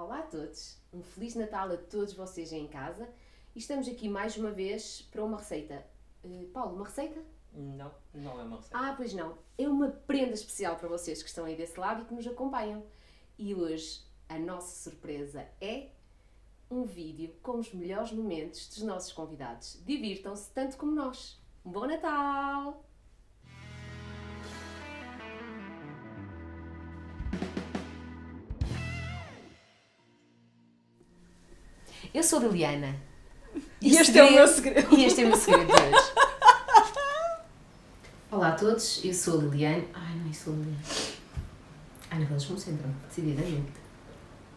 Olá a todos, um Feliz Natal a todos vocês em casa e estamos aqui mais uma vez para uma receita. Paulo, uma receita? Não, não é uma receita. Ah, pois não, é uma prenda especial para vocês que estão aí desse lado e que nos acompanham. E hoje a nossa surpresa é um vídeo com os melhores momentos dos nossos convidados. Divirtam-se tanto como nós. Um bom Natal! Eu sou a Liliana. E este é o meu segredo. E este é o meu segredo de hoje. Olá a todos, eu sou a Liliane. Ai, não, eu sou a Liliane. Ai, não, eles me centram, decididamente.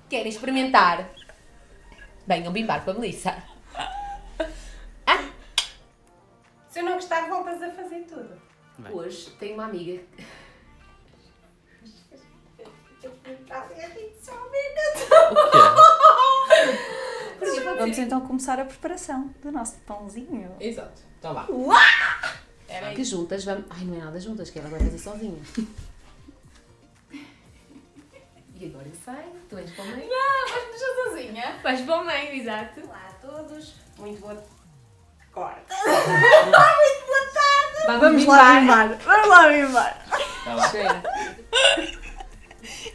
Querem experimentar? Venham bimbar para a Melissa. Se eu não gostar, voltas a fazer tudo. Bem. Hoje tenho uma amiga. Vamos então começar a preparação do nosso pãozinho. Exato. Então vá. Que juntas vamos. Ai, não é nada juntas, que ela vai fazer sozinha. E agora eu sei, tu és para o meio. Vais deixar sozinha? Vais para o meio, exato. Olá a todos. Muito boa corta. Vamos lá mimar. Vamos lá mimar. Tá lá. Espera.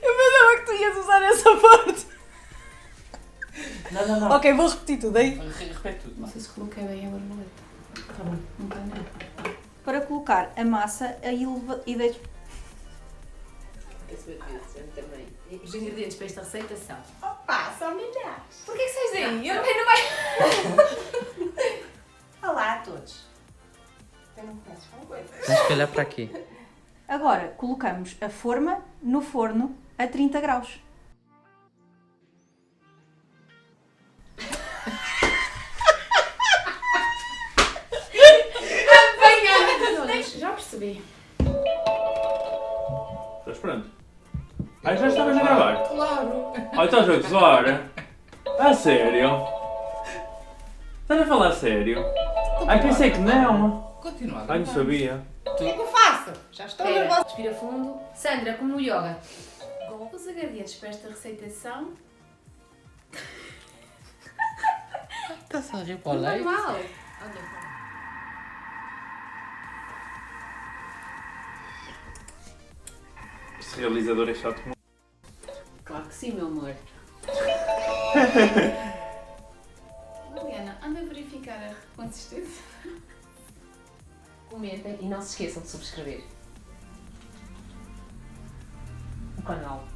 Eu pensava que tu ias usar essa parte. Não. Ok, vou repetir tudo aí. Repete tudo. Não sei se coloquei bem a borboleta. Tá bom, não tem nada. Para colocar a massa e deixo... Também. Os ingredientes para esta receita são. Opa, são milhares. Porquê que sais daí? Eu não quero mais. Olá a todos. Eu não conheço uma coisa. Tens que olhar para aqui. Agora colocamos a forma no forno a 30 graus. Já percebi. Estás pronto? Ah, já estavas a gravar? Claro. Ah, estás a gozar? A sério? Estás a falar a sério? Ai, pensei que não. Continua. Ai, não sabia. O que é que eu faço? Já estou Espera, respira fundo. Sandra, como no yoga. Os ingredientes para esta receita são Está só a rir para o leite. Normal. olha, Este realizador é chato como... Claro que sim, meu amor. Liliana, anda a verificar a consistência. Comentem e não se esqueçam de subscrever o canal.